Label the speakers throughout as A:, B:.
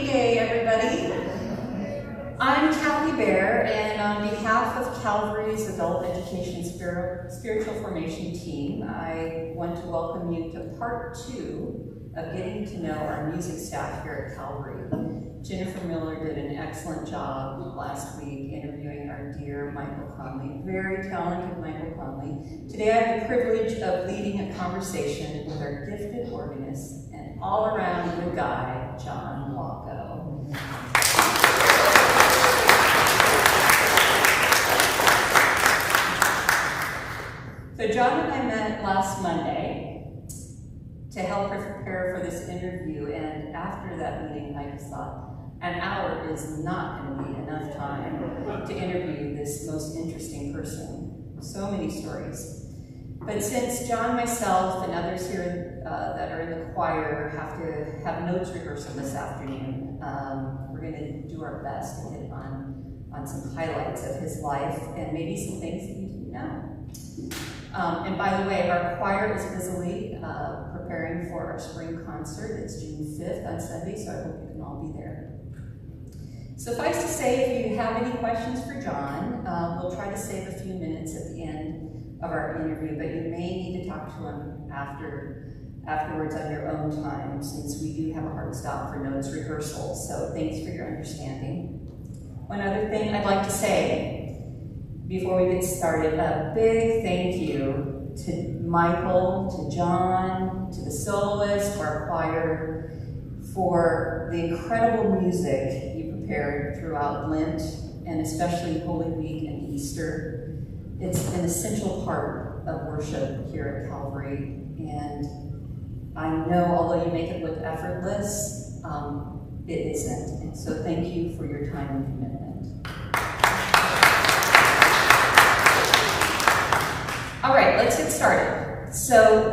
A: Day, everybody. I'm Kathy Bear, and on behalf of Calvary's Adult Education Spiritual Formation team, I want to welcome you to part 2 of getting to know our music staff here at Calvary. Jennifer Miller did an excellent job last week interviewing our dear Michael Conley, very talented Michael Conley. Today I have the privilege of leading a conversation with our gifted organist and all-around good guy, John Walko. So John and I met last Monday to help prepare for this interview, and after that meeting I just thought, an hour is not going to be enough time to interview this most interesting person. So many stories. But since John, myself, and others here that are in the choir have to have notes rehearsal this afternoon, we're going to do our best to hit on some highlights of his life and maybe some things that you didn't know. And by the way, our choir is busily preparing for our spring concert. It's June 5th on Sunday, so I hope you can all be there. Suffice to say, if you have any questions for John, we'll try to save a few minutes at the end of our interview, but you may need to talk to him afterwards on your own time, since we do have a hard stop for notes rehearsal, so thanks for your understanding. One other thing I'd like to say before we get started, a big thank you to Michael, to John, to the soloist, to our choir, for the incredible music you prepared throughout Lent, and especially Holy Week and Easter. It's an essential part of worship here at Calvary, and I know, although you make it look effortless, it isn't. And so thank you for your time and commitment. All right, let's get started. So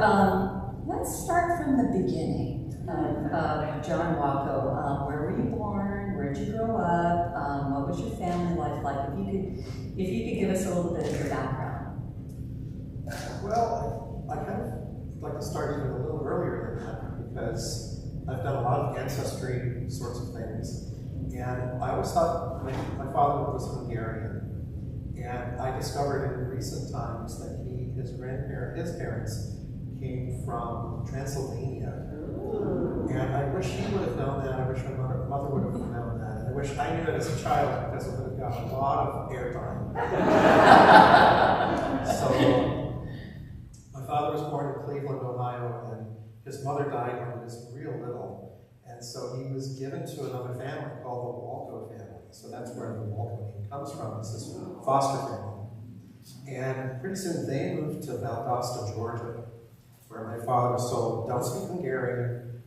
A: let's start from the beginning of John Walko. Where were you born? Where did you grow up? What was your family life like? If you could give us a little bit of your background.
B: Well, I kind of like to start even a little earlier than that, because I've done a lot of ancestry sorts of things, and I always thought my father was Hungarian, and I discovered in recent times that his parents came from Transylvania. And I wish he would have known that. I wish my mother would have known that. And I wish I knew it as a child, because it would have got a lot of airtime. So, my father was born in Cleveland, Ohio, and his mother died when he was real little. And so he was given to another family called the Walko family. So that's where the Walko name comes from. It's this foster family. And pretty soon they moved to Valdosta, Georgia, where my father was told, don't speak Hungarian,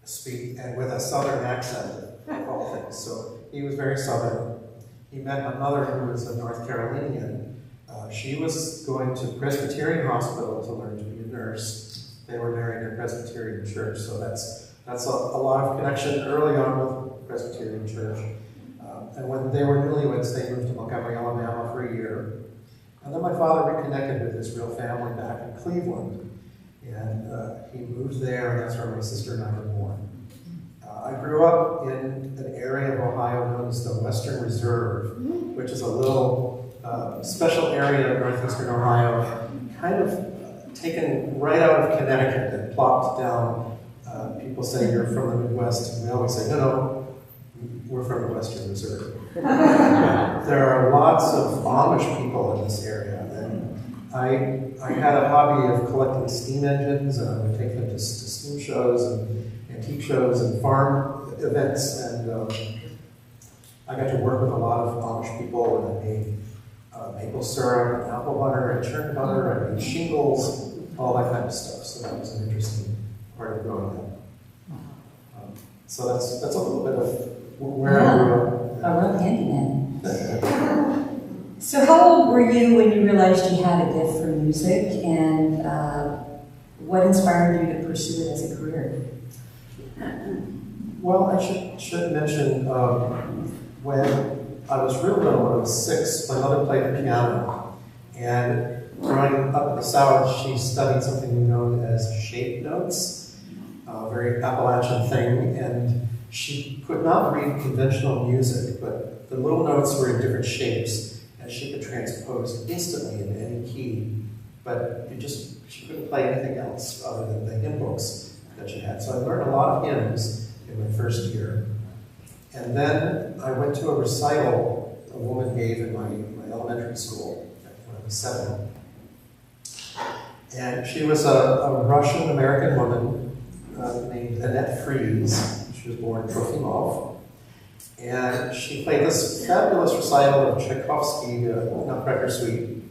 B: speak, and with a southern accent of all things. So he was very southern. He met my mother, who was a North Carolinian. She was going to Presbyterian Hospital to learn to be a nurse. They were married in a Presbyterian church, so that's a lot of connection early on with Presbyterian church. And when they were newlyweds, they moved to Montgomery, Alabama for a year. And then my father reconnected with his real family back in Cleveland. And he moved there, and that's where my sister and I were born. I grew up in an area of Ohio known as the Western Reserve, which is a little special area of northwestern Ohio, kind of taken right out of Connecticut and plopped down. People say you're from the Midwest, and we always say, no, we're from the Western Reserve. There are lots of Amish people in this area, and I had a hobby of collecting steam engines, and I would take them to steam shows and antique shows and farm events, and I got to work with a lot of Amish people, and I made maple syrup, and apple butter, and churned butter, and made shingles, all that kind of stuff. So that was an interesting part of growing up. So that's a little bit of where I grew up.
A: A real handyman. So how old were you when you realized you had a gift for music, and what inspired you to pursue it as a career?
B: Well, I should mention when I was real little, when I was 6, my mother played the piano, and growing up in the South, she studied something known as shape notes, a very Appalachian thing, and she could not read conventional music, but the little notes were in different shapes, and she could transpose instantly in any key. But she couldn't play anything else other than the hymn books that she had. So I learned a lot of hymns in my first year. And then I went to a recital a woman gave in my elementary school when I was 7. And she was a Russian-American woman named Annette Fries. She was born Trofimov. And she played this fabulous recital of Tchaikovsky, Nutcracker Suite,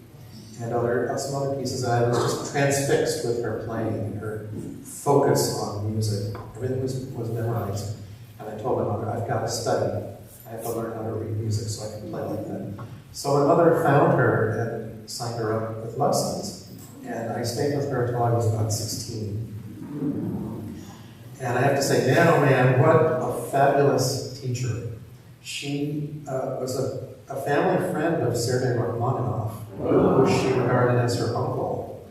B: and some other pieces. And I was just transfixed with her playing and her focus on music. Everything was memorized. And I told my mother, I've got to study. I have to learn how to read music so I can play like that. So my mother found her and signed her up with lessons. And I stayed with her until I was about 16. And I have to say, man, oh man, what a fabulous teacher. She was a family friend of Sergei Rachmaninoff, who she regarded as her uncle.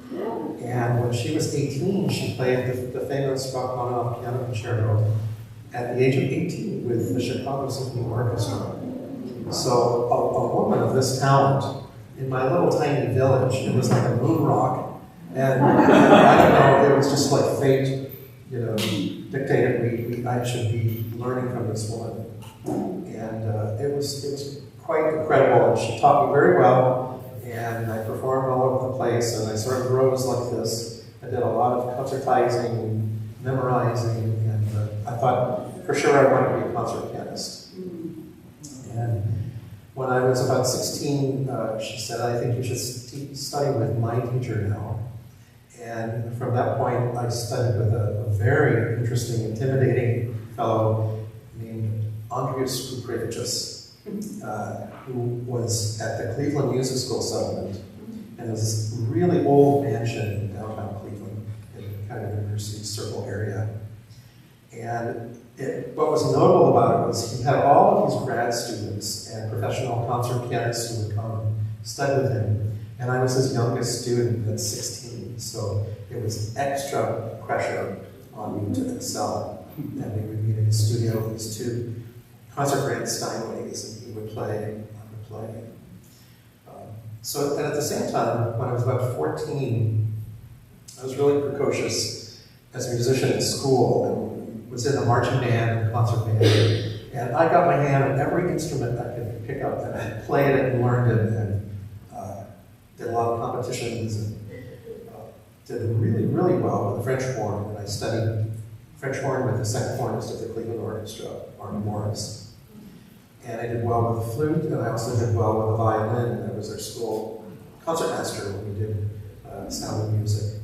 B: And when she was 18, she played the famous Rachmaninoff piano concerto at the age of 18 with the Chicago Symphony Orchestra. So a woman of this talent in my little tiny village, it was like a moon rock. And I don't know, it was just like fate, dictated I should be learning from this woman. And it was quite incredible. And she taught me very well, and I performed all over the place, and I sort of rose like this. I did a lot of concertizing and memorizing, and I thought for sure I wanted to be a concert pianist. And when I was about 16, she said, I think you should study with my teacher now. And from that point, I studied with a very interesting, intimidating fellow named Andrius Kuprevichus, who was at the Cleveland Music School settlement. And it was this really old mansion in downtown Cleveland, in kind of University Circle area. And what was notable about it was he had all of these grad students and professional concert pianists who would come study with him. And I was his youngest student at 16, so it was extra pressure on me to excel. And we would meet in his studio with his 2 concert grand Steinways, and he would play, I would play. And at the same time, when I was about 14, I was really precocious as a musician in school, and was in a marching band and concert band. And I got my hand on every instrument I could pick up, and I played it and learned it, and did a lot of competitions, and did really, really well with the French horn. And I studied French horn with the second hornist of the Cleveland Orchestra, Arnie Morris. And I did well with the flute, and I also did well with the violin, and I was their school concertmaster when we did Sound of Music.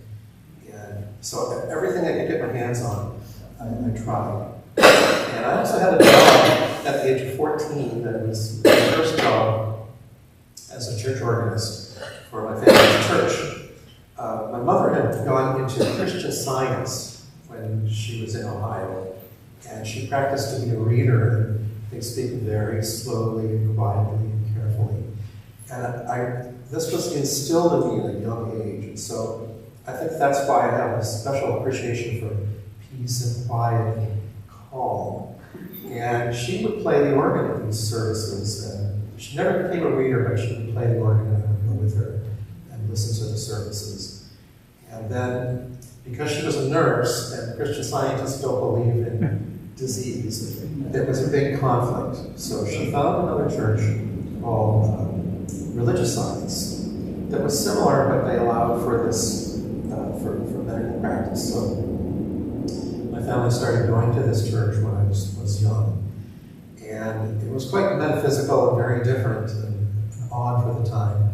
B: And so everything I could get my hands on, I tried. And I also had a job at the age of 14 that was my first job as a church organist for my family's church. My mother had gone into Christian Science when she was in Ohio, and she practiced to be a reader, and they speak very slowly and quietly and carefully. And this was instilled in me at a young age, and so I think that's why I have a special appreciation for peace and quiet and calm. And she would play the organ at these services, and she never became a reader, but she would play the organ, and I would go with her and listen to the services. And then, because she was a nurse, and Christian Scientists don't believe in disease, there was a big conflict. So she found another church called Religious Science that was similar, but they allowed for this, for medical practice. So my family started going to this church when I was young. And it was quite metaphysical and very different and odd for the time.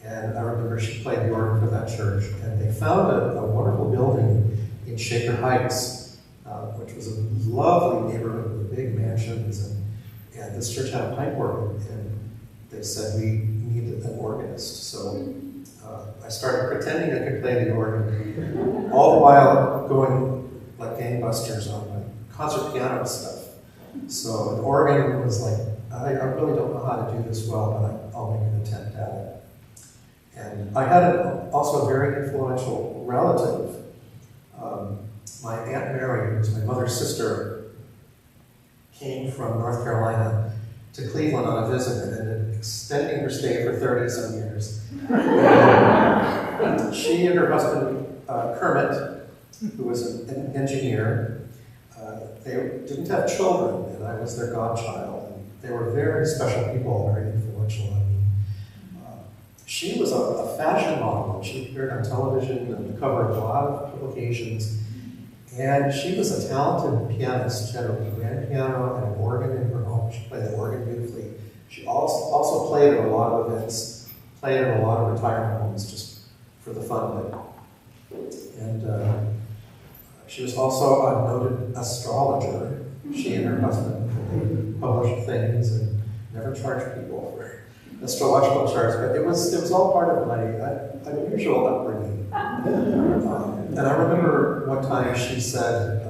B: And I remember she played the organ for that church, and they found a wonderful building in Shaker Heights, which was a lovely neighborhood with big mansions, and this church had a pipe organ, and they said, we need an organist. So I started pretending I could play the organ, all the while going like gangbusters on my concert piano stuff. So an organ was like, I really don't know how to do this well, but I'll make an attempt at it. And I had also a very influential relative. My Aunt Mary, who was my mother's sister, came from North Carolina to Cleveland on a visit and ended up extending her stay for 30-some years. She and her husband, Kermit, who was an engineer, they didn't have children, and I was their godchild. And they were very special people, very influential on me. She was a fashion model. She appeared on television and covered a lot of publications. And she was a talented pianist. She had a grand piano and an organ in her home. She played the organ beautifully. She also played at a lot of events, played in a lot of retirement homes just for the fun of it. And she was also a noted astrologer. She and her husband published things and never charged people for astrological charts, but it was all part of my unusual upbringing. And I remember one time she said,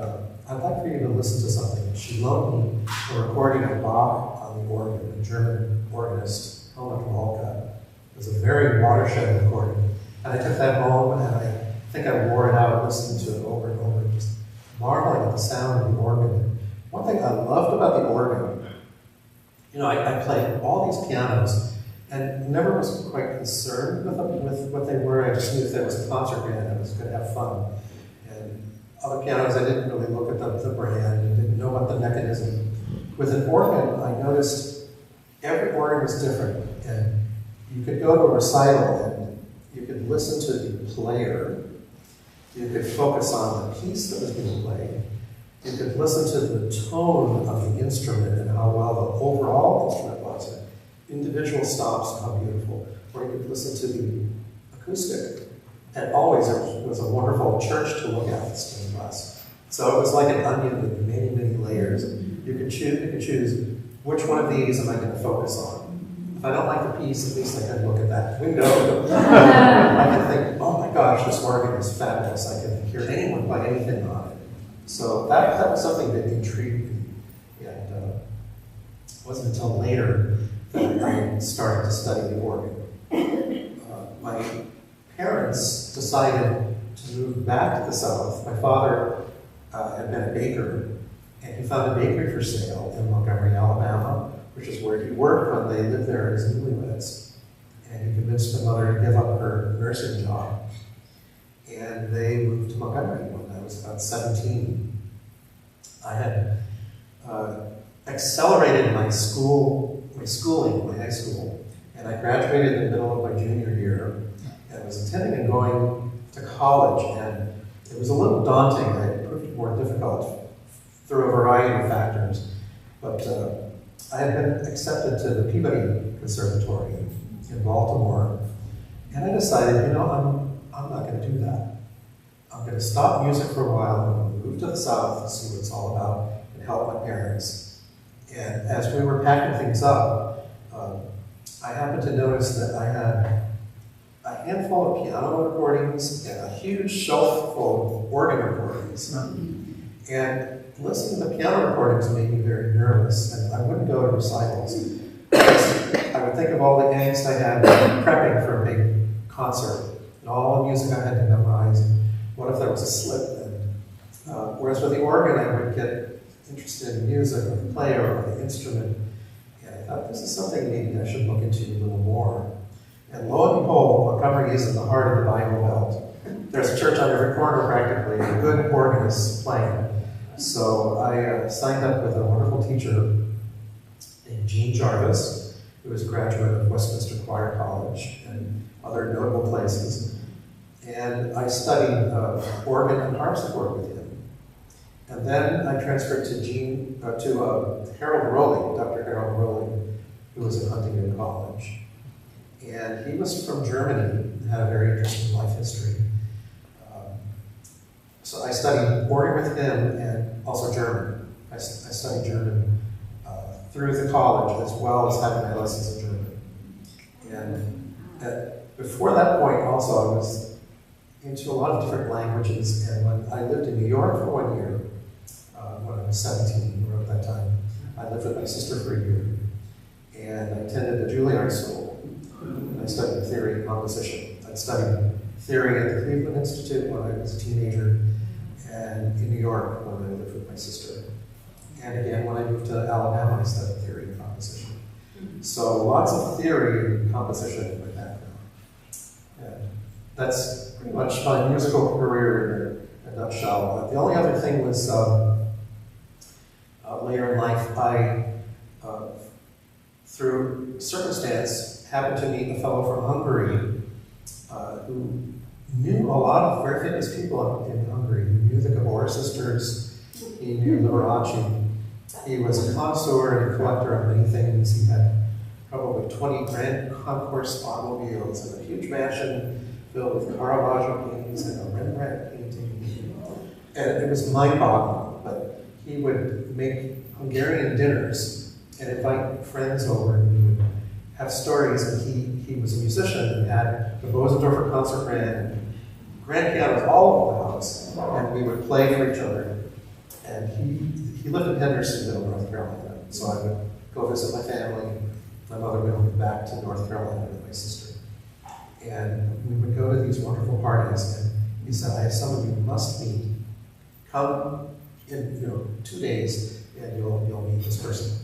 B: I'd like for you to listen to something. She loaned me a recording of Bach on the organ, a German organist, John Walko. It was a very watershed recording. And I took that home and I think I wore it out listening to it over and over, just marveling at the sound of the organ. One thing I loved about the organ, I played all these pianos and never was quite concerned with what they were. I just knew if there was a concert band, I was going to have fun. And other pianos, I didn't really look at the brand and didn't know about the mechanism. With an organ, I noticed every organ was different. And you could go to a recital and you could listen to the player. You could focus on the piece that was being played. You could listen to the tone of the instrument and how well the overall instrument was. Individual stops, how beautiful. Or you could listen to the acoustic. And always it was a wonderful church to look at, the stained glass. So it was like an onion with many, many layers. You could choose which one of these am I going to focus on. If I don't like the piece, at least I can look at that window. I can think, oh my gosh, this organ is fabulous. I can hear anyone play anything on it. So that was something that intrigued me. And it wasn't until later that I started to study the organ. My parents decided to move back to the South. My father had been a baker, and he found a bakery for sale in Montgomery, Alabama, which is where he worked when they lived there as newlyweds. And he convinced my mother to give up her nursing job. And they moved to Montgomery when I was about 17. I had accelerated my schooling, my high school, and I graduated in the middle of my junior year and was intending on going to college, and it was a little daunting. It proved more difficult through a variety of factors, but I had been accepted to the Peabody Conservatory in Baltimore, and I decided, I'm not going to do that. I'm going to stop music for a while and move to the South and see what it's all about and help my parents. And as we were packing things up, I happened to notice that I had a handful of piano recordings and a huge shelf full of organ recordings. And listening to the piano recordings made me very nervous, and I wouldn't go to recitals. I would think of all the angst I had prepping for a big concert, and all the music I had to memorize, and what if there was a slip? And, whereas with the organ, I would get interested in music, or the player, or the instrument, and I thought, this is something maybe I should look into a little more. And lo and behold, Montgomery is in the heart of the Bible Belt. There's a church on every corner practically, and good organists playing. So I signed up with a wonderful teacher named Jean Jarvis, who was a graduate of Westminster Choir College and other notable places. And I studied organ and harpsichord with him. And then I transferred to Harold Rowley, Dr. Harold Rowley, who was at Huntingdon College. And he was from Germany and had a very interesting life history. So I studied organ with him and also German. I studied German through the college as well as having my lessons in German. And before that point also I was into a lot of different languages, and when I lived in New York for 1 year, when I was 17 around that time, I lived with my sister for a year. And I attended the Juilliard School. And I studied theory and composition. I studied theory at the Cleveland Institute when I was a teenager, and in New York when I lived with my sister. And again, when I moved to Alabama, I studied theory and composition. So lots of theory and composition in my background. And that's pretty much my musical career in a nutshell. The only other thing was later in life, I, through circumstance, happened to meet a fellow from Hungary who knew a lot of very famous people in Hungary. He knew the Gabor sisters, he knew Liberace. He was a connoisseur and a collector of many things. He had probably 20 Grand Concourse automobiles and a huge mansion filled with Caravaggio paintings and a Rembrandt painting. And it was mind-boggling, but he would make Hungarian dinners and invite friends over, and we would have stories. And he was a musician and had the Bosendorfer concert band and grand pianos all over the house, and we would play for each other. And he lived in Hendersonville, North Carolina, so I would go visit my family. My mother would move back to North Carolina with my sister. And we would go to these wonderful parties, and he said, I have someone you must meet. Come in 2 days, and you'll meet this person.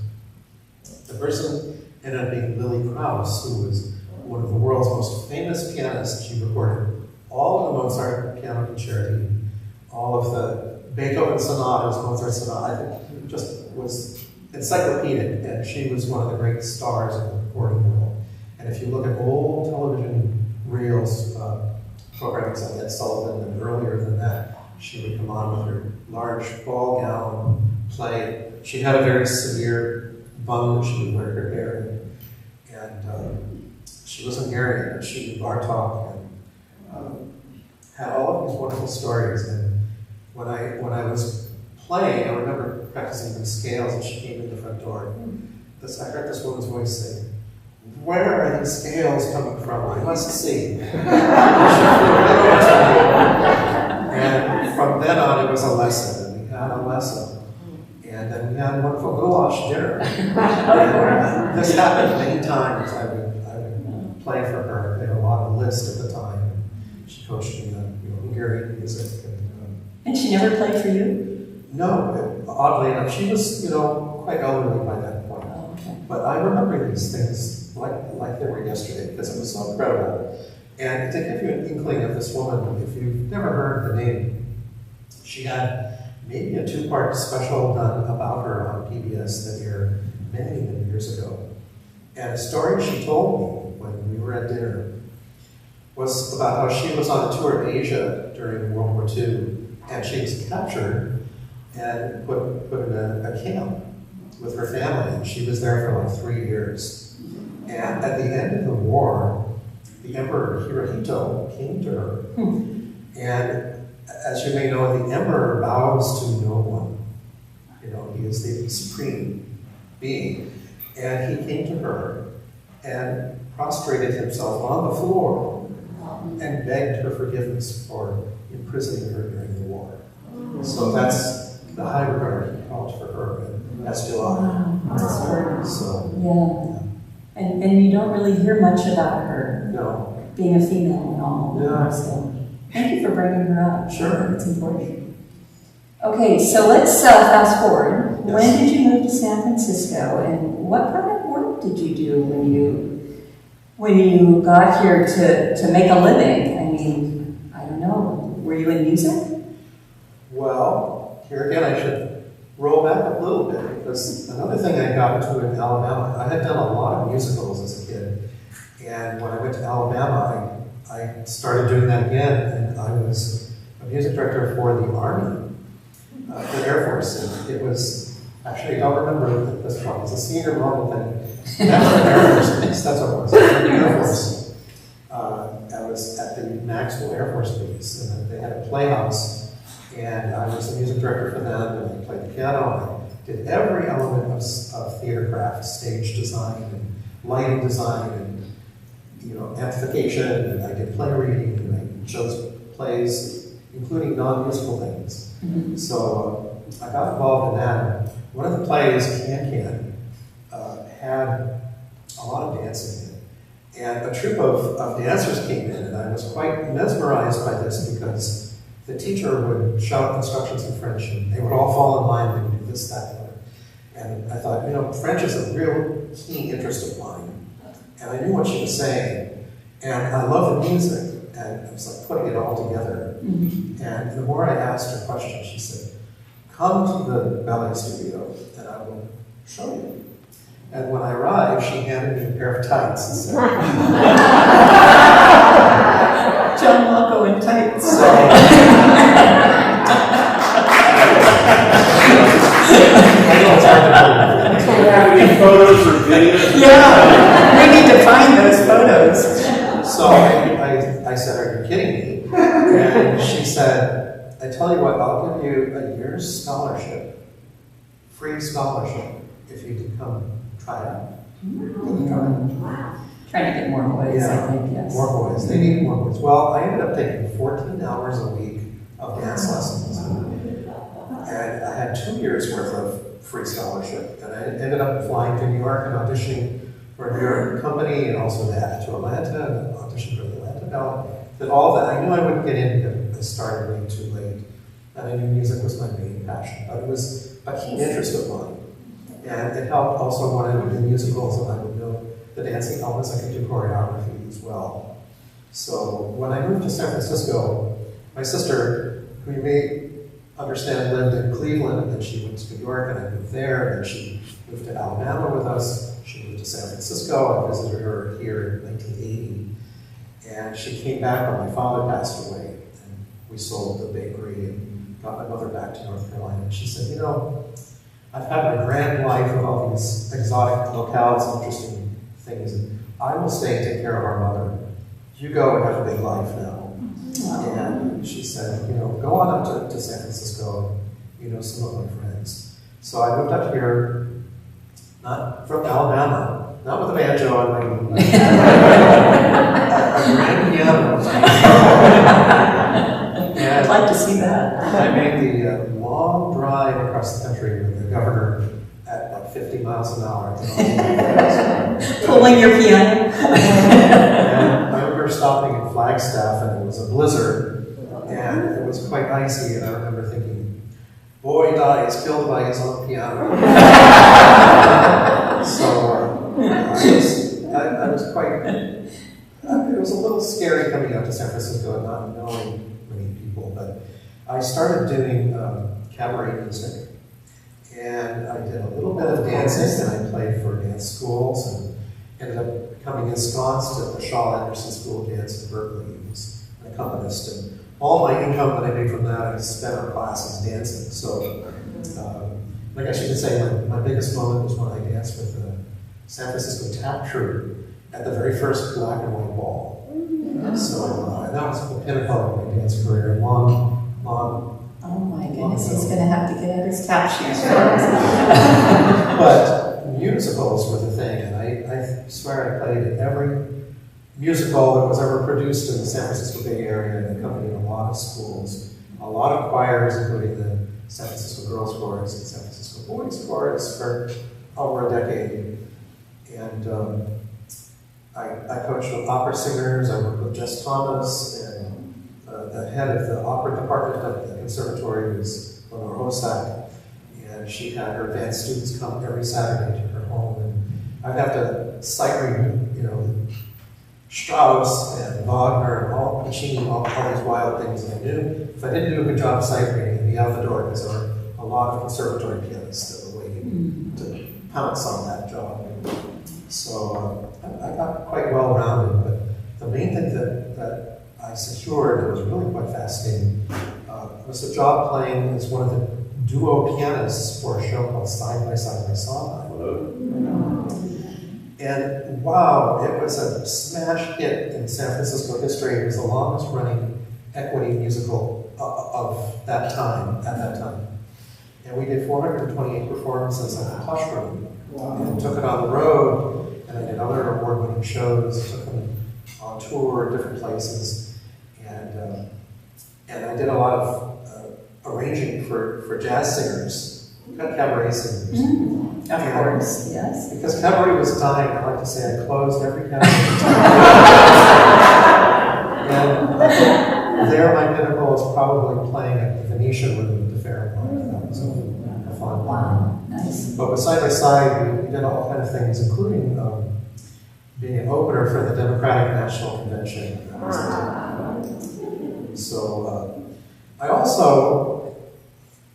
B: The person ended up being Lily Krauss, who was one of the world's most famous pianists. She recorded all of the Mozart piano concerti, all of the Beethoven sonatas, Mozart sonatas. I think it just was encyclopedic, and she was one of the great stars of the recording world. And if you look at old television reels, programs like Ed Sullivan, and earlier than that, she would come on with her large ball gown, play. She had a very severe bun that she would wear her hair in. And she was Hungarian, and she knew Bartok, and had all of these wonderful stories. And when I was playing, I remember practicing the scales, and she came in the front door. I heard this woman's voice say, "Where are these scales coming from? I must see." And from then on, it was a lesson, and we had a lesson. And then we had a wonderful goulash dinner. And this happened many times. I would play for her. They had a lot of Liszt at the time. She coached me on Hungarian music.
A: And she never played for you?
B: No, oddly enough, she was quite elderly by that point.
A: Oh, okay.
B: But I remember these things like they were yesterday because it was so incredible. And to give you an inkling of this woman, if you've never heard the name, she had maybe a 2-part special done about her on PBS that aired many, many years ago. And a story she told me when we were at dinner was about how she was on a tour of Asia during World War II, and she was captured and put in a camp with her family, and she was there for like 3 years. And at the end of the war, the Emperor Hirohito came to her, and as you may know, the Emperor bows to no one. He is the supreme being. And he came to her and prostrated himself on the floor and begged her forgiveness for imprisoning her during the war. So that's the high regard he held for her in Escalade.
A: Wow.
B: So,
A: yeah. And you don't really hear much about her.
B: No.
A: Being a female and all.
B: Yeah.
A: So thank you for bringing her up.
B: Sure.
A: It's important. Okay, so let's fast forward.
B: Yes.
A: When did you move to San Francisco, and what kind of work did you do when you got here to make a living? I mean, I don't know. Were you in music?
B: Well, here again, I should roll back a little bit, because another thing I got into in Alabama, I had done a lot of musicals as a kid, and when I went to Alabama, I started doing that again, and I was a music director for the Army, for the Air Force, and it was, actually, I don't remember this one, it was a senior level thing. That's the Air Force, that's what it was, the Air Force. I was at the Maxwell Air Force Base, and they had a playhouse, and I was the music director for them, and I played the piano, and I did every element of theater craft, stage design, and lighting design, and amplification, and I did play reading, and I chose plays, including non-musical things.
A: Mm-hmm.
B: So I got involved in that. One of the plays, Can, had a lot of dancing in it. And a troupe of dancers came in, and I was quite mesmerized by this because the teacher would shout instructions in French, and they would all fall in line and do this, that, and the other. And I thought, French is a real keen interest of mine. And I knew what she was saying. And I love the music. And I was like putting it all together.
A: Mm-hmm.
B: And the more I asked her questions, she said, come to the ballet studio and I will show you. And when I arrived, she handed me a pair of tights and said,
A: John Walko in tights.
B: So, I know it's hard to believe.
C: Have any photos or videos?
A: Yeah, we need to find those photos.
B: So I said, are you kidding me? And she said, I tell you what, I'll give you a year's scholarship, free scholarship, if you can come try it out.
A: Wow. Trying to get more boys, I think, yes.
B: More boys. They need more boys. Well, I ended up taking 14 hours a week of dance lessons. And I had 2 years worth of free scholarship. And I ended up flying to New York and auditioning for a New York company and also to Atlanta and auditioned for the Atlanta Ballet. Did all that. I knew I wouldn't get in because I started way too late. And I knew music was my main passion. But it was a keen interest of mine. And it helped also when I would do musicals and I would know the dancing elements, I could do choreography as well. So when I moved to San Francisco, my sister, who you may understand lived in Cleveland, and then she went to New York and I moved there, and then she moved to Alabama with us. She moved to San Francisco. I visited her here in 1980. And she came back when my father passed away. And we sold the bakery and got my mother back to North Carolina. And she said, I've had my grand life with all these exotic locales, interesting things. And I will stay and take care of our mother. You go and have a big life now. And she said, go on up to San Francisco. Some of my friends. So I moved up here, not from Alabama, not with a banjo and my a grand piano.
A: I'd like to see that.
B: I made the long drive across the country with the governor at like 50 miles an hour.
A: Pulling your piano.
B: And I remember stopping in Flagstaff and it was a blizzard and it was quite icy and I remember thinking, boy dies killed by his own piano. So I was quite, it was a little scary coming out to San Francisco and not knowing many people, but I started doing cabaret music. And I did a little bit of dancing, and I played for dance schools, and ended up becoming ensconced at the Shaw Anderson School of Dance in Berkeley. I was an accompanist, and all my income that I made from that I spent on classes dancing. So, I guess you could say my biggest moment was when I danced with the San Francisco Tap Troupe at the very first black and white ball. So, and that was the pinnacle of my dance career. Long.
A: Oh my goodness, he's going to have to get out his tap shoes.
B: But musicals were the thing, and I swear I played in every musical that was ever produced in the San Francisco Bay Area and accompanied a lot of schools, a lot of choirs, including the San Francisco Girls Chorus and San Francisco Boys Chorus for over a decade. And I coached with opera singers, I worked with Jess Thomas, and the head of the opera department at the conservatory was Lenore Hosak, and she had her advanced students come every Saturday to her home, and I'd have to sight read, Strauss and Wagner and all Puccini, all these wild things I knew. If I didn't do a good job sight reading, I'd be out the door because there were a lot of conservatory pianists that were waiting to pounce on that job. So I got quite well rounded, but the main thing that I secured, that was really quite fascinating, was a job playing as one of the duo pianists for a show called Side by Side by Side. And wow, it was a smash hit in San Francisco history. It was the longest running equity musical of that time, at that time. And we did 428 performances at the Plush Room, and took it on the road, and I did other award-winning shows, took them on tour, different places. And I did a lot of arranging for jazz singers, cabaret singers.
A: Of course, yes.
B: Because cabaret was dying, I like to say I closed every cabaret. And there my pinnacle was probably playing at the Venetian with the Fairmont. That was a fun one.
A: Wow. Nice.
B: But side by side, we did all kind of things, including being an opener for the Democratic National Convention. So I also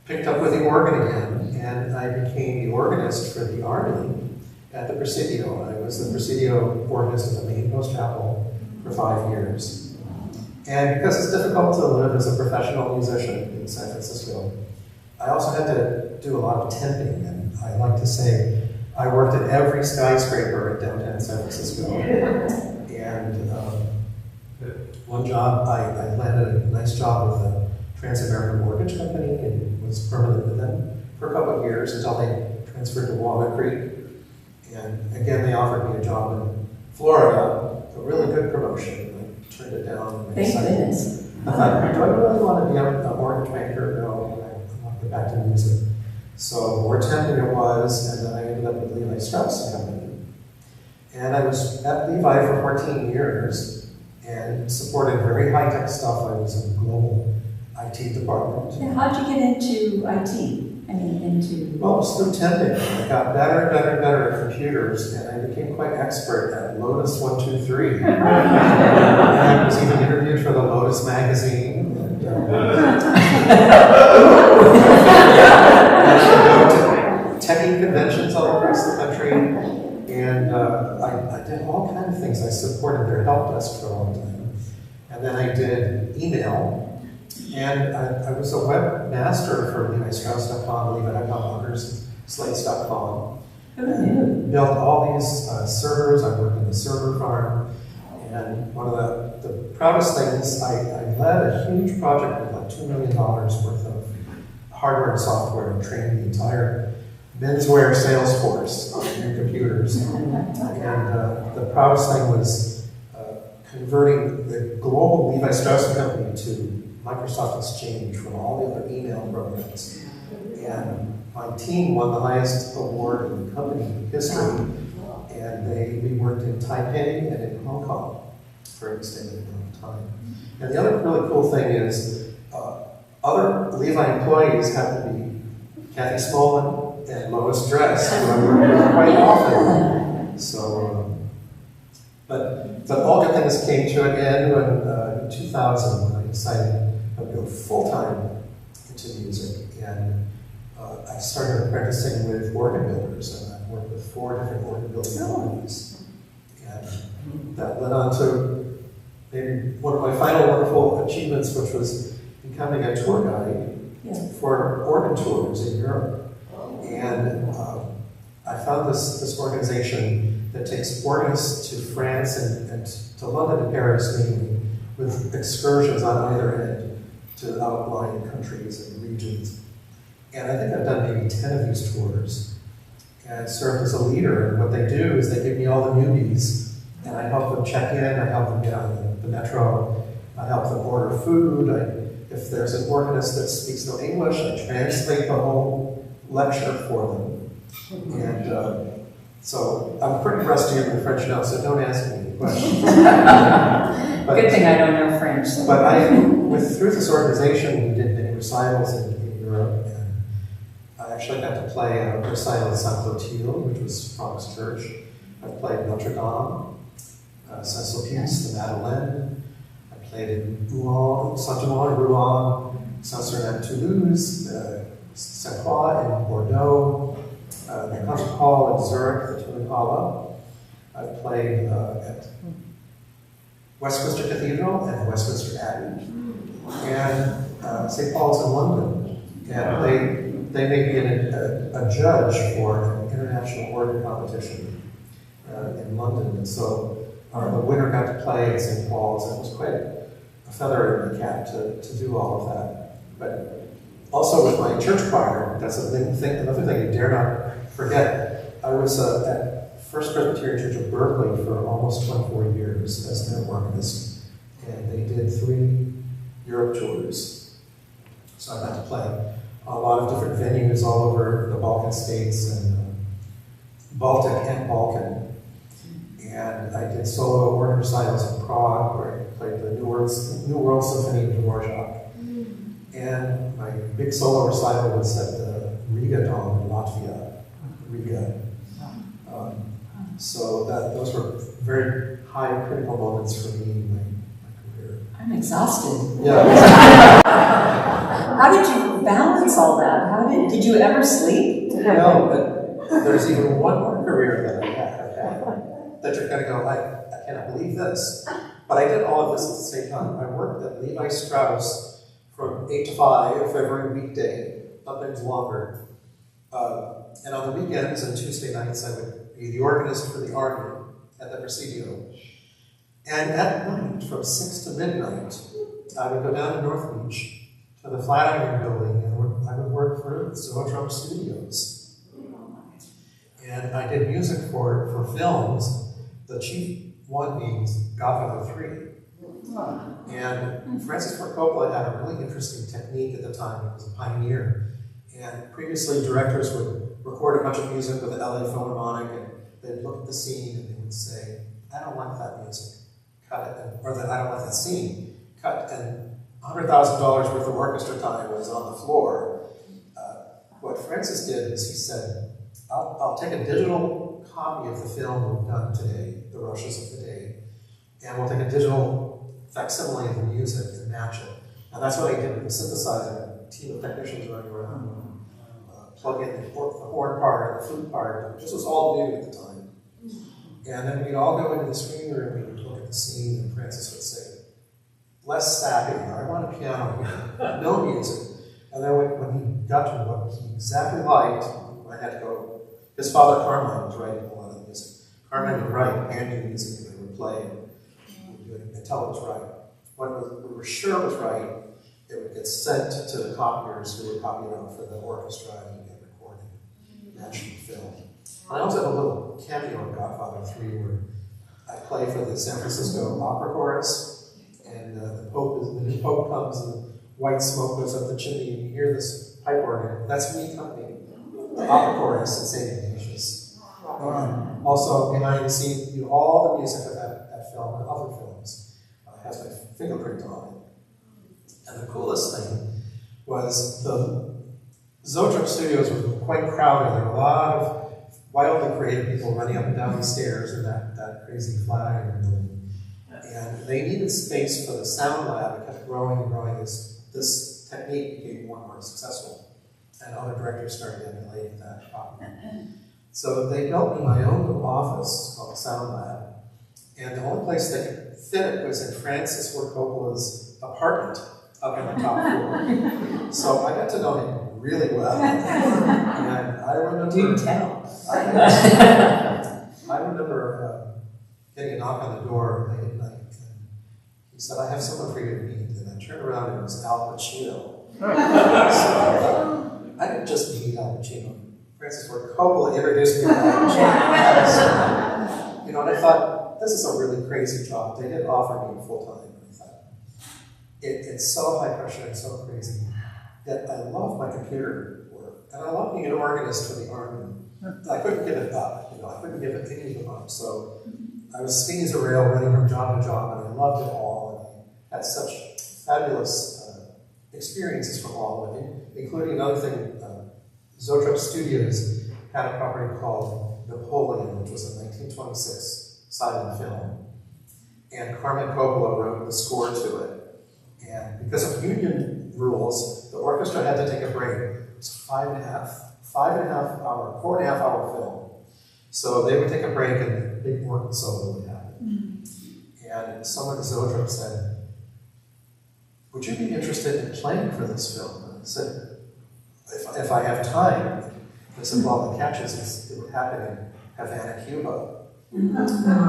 B: picked up with the organ again, and I became the organist for the Army at the Presidio. I was the Presidio organist at the Main Post Chapel for 5 years. And because it's difficult to live as a professional musician in San Francisco, I also had to do a lot of temping, and I like to say I worked at every skyscraper in downtown San Francisco. And one job, I landed a nice job with the Trans-American Mortgage Company and was permanent with them for a couple of years until they transferred to Walnut Creek. And again, they offered me a job in Florida, a really good promotion. I turned it down.
A: Thank goodness.
B: I thought, do I really want to be a mortgage banker? No, I want to get back to music. So more tempting it was, and then I ended up with Levi Strauss Company. And I was at Levi for 14 years and supported very high-tech stuff. I was in the global IT department.
A: Now, how'd you get into IT?
B: Well, it was through temping. I got better and better and better at computers, and I became quite expert at Lotus 123. And I was even interviewed for the Lotus magazine. And, I go to techie conventions all across the country, and I did all kinds of things. I supported their help desk for a long time. And then I did email. And I was a webmaster for LeviStrauss.com, Levi.com, Slates.com. And built all these servers. I worked in the server farm. And one of the proudest things, I led a huge project with like $2 million worth of hardware and software and trained the entire menswear sales force on new computers. And the proudest thing was converting the global Levi Strauss Company to Microsoft Exchange from all the other email programs. And my team won the highest award in the company history. And we worked in Taipei and in Hong Kong for an extended amount of time. And the other really cool thing is other Levi employees happen to be Kathy Smolin and Lois Dress, who I work with quite often. So, but all good things came to an end when in 2000 when I decided I would go full-time into music. And I started apprenticing with organ builders, and I've worked with 4 different organ building companies. And that led on to maybe one of my final wonderful achievements, which was becoming a tour guide for organ tours in Europe. And I found this organization that takes organists to France and to London and Paris mainly, with excursions on either end to outlying countries and regions. And I think I've done maybe 10 of these tours. And I served as a leader, and what they do is they give me all the newbies, and I help them check in, I help them get on the metro, I help them order food. If there's an organist that speaks no English, I translate the whole lecture for them. And so I'm pretty rusty in the French now, so don't ask me any questions.
A: Good thing I don't know French. So.
B: But through this organization, we did many recitals in Europe, and I actually got to play a recital at Saint Clotilde, which was Promise Church. I played Notre Dame, Saint-Sulpice, the Madeleine. I played in Rouen, Saint-Ouen, Rouen, Saint-Sernin, Toulouse, Saint-Croix in Bordeaux, the Concert Hall in Zurich, the Tonhalle. I played at Westminster Cathedral and Westminster Abbey, and St. Paul's in London. And they made me a judge for an international organ competition in London. And so the winner got to play at St. Paul's, and it was quite a feather in the cap to do all of that. But also with my church choir, that's another thing you dare not forget. I was at First Presbyterian Church of Berkeley for almost 24 years as their organist, and they did 3 Europe tours. So I got to play a lot of different venues all over the Balkan states and Baltic and Balkan. And I did solo organ recitals in Prague, where I played the New World Symphony of Dvorak. And my big solo recital was at the Riga Dome in Latvia, Riga. So those were very high critical moments for me in my career.
A: I'm exhausted.
B: Yeah.
A: How did you balance all that? Did you ever sleep?
B: No, but there's even one more career that I've had that you're going to go, I cannot believe this. But I did all of this at the same time. I worked at Levi Strauss from 8 to 5 every weekday, sometimes longer. And on the weekends and Tuesday nights, I would be the organist for the Army at the Presidio. And at night, from 6 to midnight, I would go down to North Beach to the Flatiron building, and I would work for Zoetrope Studios. And I did music for films, the chief one being Godfather 3. And Francis Ford Coppola had a really interesting technique at the time. He was a pioneer. And previously, directors would record a bunch of music with the LA Philharmonic, and they'd look at the scene and they would say, I don't like that music, cut it. Or I don't like that scene, cut. And $100,000 worth of orchestra time was on the floor. What Francis did is he said, I'll take a digital copy of the film we've done today, the rushes of the day, and we'll take a digital facsimile of the music and match it. And that's what I did with the synthesizer, a team of technicians running around, plug in the horn part, the flute part. This was all new at the time. And then we'd all go into the screening room and we'd look at the scene, and Francis would say, less sappy, I want a piano here, no music. And then when he got to what he exactly liked, I had to go, his father Carmine was writing a lot of the music. Carmine would write Andy music and they would play and tell it was right. When we were sure it was right, it would get sent to the copiers who would copy it out for the orchestra and get recorded, matching the film. I also have a little cameo in Godfather 3 where I play for the San Francisco Opera Chorus, and the new Pope comes and white smoke goes up the chimney and you hear this pipe organ. That's me accompanying the Opera Chorus at St. Ignatius. Also behind the scenes, all the music of that film and other films has my fingerprint on it. And the coolest thing was the Zoetrope Studios were quite crowded. There were a lot of wildly creative people running up and down the stairs in that crazy Flatiron building. And they needed space for the sound lab. It kept growing and growing. This technique became more and more successful. And other directors started emulating that problem. So they built me my own little office called the Sound Lab. And the only place they could fit it was in Francis Ford Coppola's apartment up on the top floor. So I got to know him really well. And I remember...
A: Do tell.
B: I remember getting a knock on the door late at night. And he said, I have someone for you to meet. And I turned around and it was Al Pacino. So I didn't just meet Al Pacino. Francis Ford Coppola introduced me to Al Pacino. And I thought, this is a really crazy job. They did offer me full-time. And I thought, it's so high pressure and so crazy that I love my computer work. And I love being an organist for the Army. I couldn't give it up. I couldn't give it any of them up. So I was spinning as a rail, running from job to job, and I loved it all. And I had such fabulous experiences from all of it, including another thing. Zoetrope Studios had a property called Napoleon, which was a 1926 silent film. And Carmine Coppola wrote the score to it. And because of union rules, the orchestra had to take a break. It was 4.5 hour film. So they would take a break and the big organ solo would happen. And someone at Zoetrope said, would you be interested in playing for this film? And I said, if I have time. I said, well, the catch is it would happen in Havana, Cuba,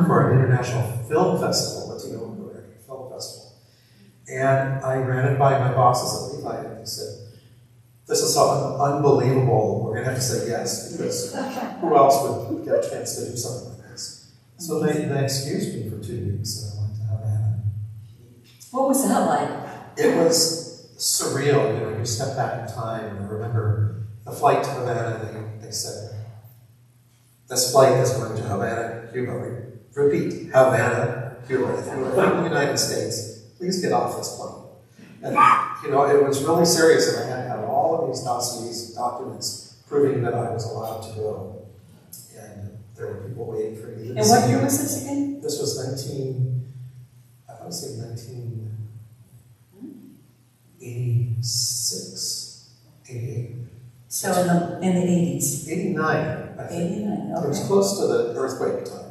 B: for an international film festival, Latino American Film Festival. And I ran it by my bosses at Levi, and they said, this is so unbelievable, we're going to have to say yes, because who else would get a chance to do something like this? So they excused me for 2 weeks, and I went to Havana.
A: What was that like?
B: It was surreal, you step back in time, and I remember the flight to Havana, they said, this flight is going to Havana, Cuba. Repeat, Havana, Cuba. If you are from the United States, please get off this plane. And, it was really serious, and I had to have all of these dossiers, documents proving that I was allowed to go. And there were people waiting for me.
A: And what year was this again?
B: This was 1986, 88.
A: So in the 80s.
B: 89, I think.
A: 89, okay.
B: It was close to the earthquake time.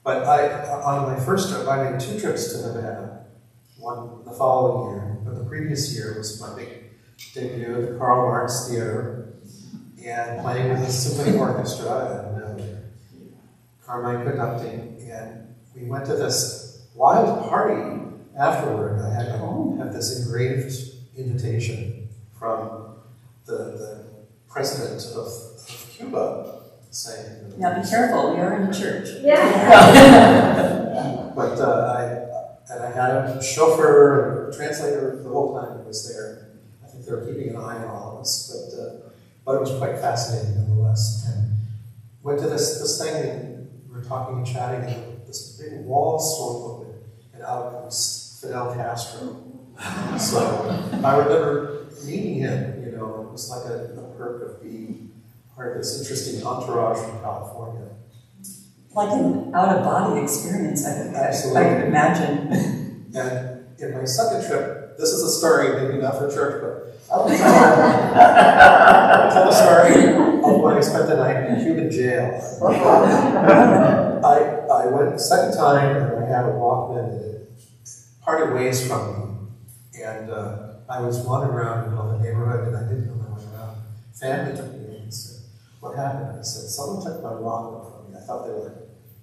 B: But on my first trip, I made 2 trips to Nevada. One the following year, but the previous year was my big debut at the Karl Marx Theater, and playing with a symphony orchestra and Carmine conducting. And we went to this wild party afterward. I had this engraved invitation from the president of Cuba saying,
A: Now be careful, we are in a church.
D: Yeah.
B: But I had a chauffeur, a translator the whole time I was there. I think they were keeping an eye on all of us, but it was quite fascinating nonetheless. And went to this thing, and we were talking and chatting, and this big wall swung open, and out comes Fidel Castro. So I remember meeting him, it was like a perk of being part of this interesting entourage from California.
A: Like an out-of-body experience, I could imagine.
B: And in my second trip, this is a story, maybe not for church, but I'll tell the story of when I spent the night in a Cuban jail. I went the second time, and I had a Walkman that parted ways from me. And I was wandering around in the neighborhood, and I didn't know my way around. Family took me in and said, "What happened?" I said, "Someone took my Walkman from me." I thought they were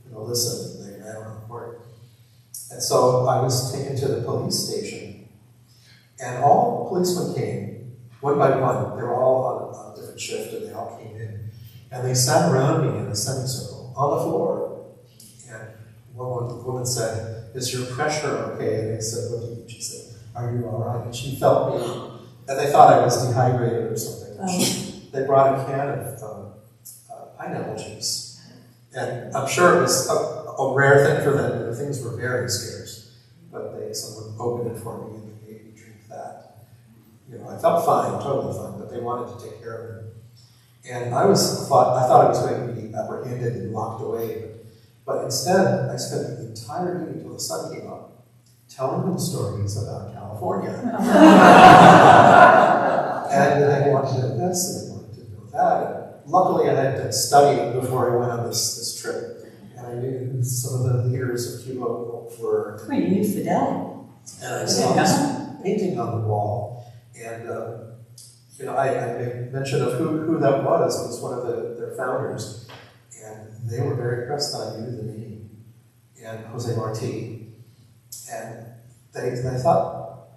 B: going to listen, and they ran around the court. And so I was taken to the police station, and all the policemen came, one by one. They were all on a different shift, and they all came in. And they sat around me in a semicircle on the floor. And one woman said, "Is your pressure okay?" And they said, "What do you?" She said, "Are you all right?" And she felt me, and they thought I was dehydrated or something. They brought a can of pineapple juice. And I'm sure it was a rare thing for them. Things were very scarce. But someone opened it for me and they made me drink that. I felt fine, totally fine, but they wanted to take care of me. And I thought I was going to be apprehended and locked away. But instead, I spent the entire evening until the sun came up telling them stories about California. And I wanted to know this and I wanted to know that. And luckily, I had to study before I went on this trip. And I knew who some of the leaders of Cuba were.
A: You knew Fidel.
B: And I saw this painting on the wall. And, I made mention of who that was. It was one of their founders. And they were very impressed that I knew the name. And Jose Marti. And they thought,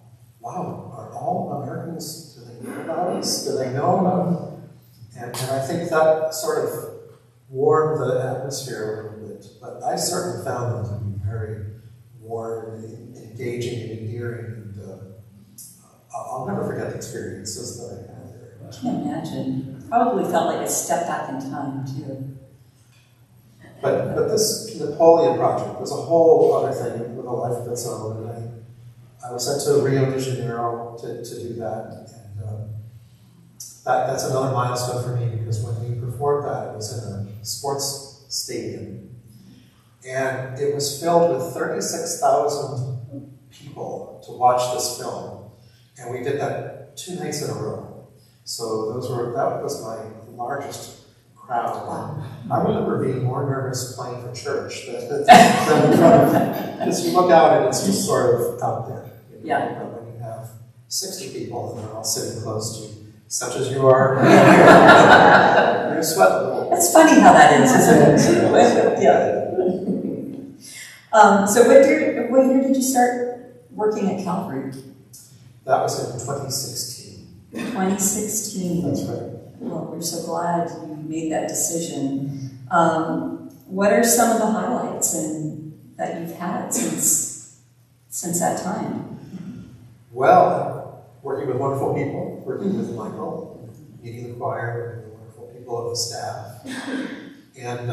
B: wow, are all Americans, do they know about us? Do they know about us? And I think that sort of warmed the atmosphere a little bit. But I certainly found them to be very warm and engaging and endearing. And I'll never forget the experiences that I had there.
A: I can't imagine. Probably felt like a step back in time, too.
B: But this Napoleon project was a whole other thing with a life of its own. And I was sent to Rio de Janeiro to do that. And that's another milestone for me because when we performed that, it was in a sports stadium. And it was filled with 36,000 people to watch this film. And we did that 2 nights in a row. So that was my largest crowd. I remember being more nervous playing for church than in front of, because you look out and it's just sort of out there.
A: Yeah.
B: But when you have 60 people and they're all sitting close to you, such as you are, you're sweating a little.
A: It's funny how that is, isn't it? Yeah. So what year did you start working at Calvary?
B: That was in 2016.
A: 2016.
B: That's right.
A: Well, we're so glad you made that decision. What are some of the highlights that you've had since that time?
B: Well, working with wonderful people, working with Michael, meeting the choir, working with wonderful people of the staff. And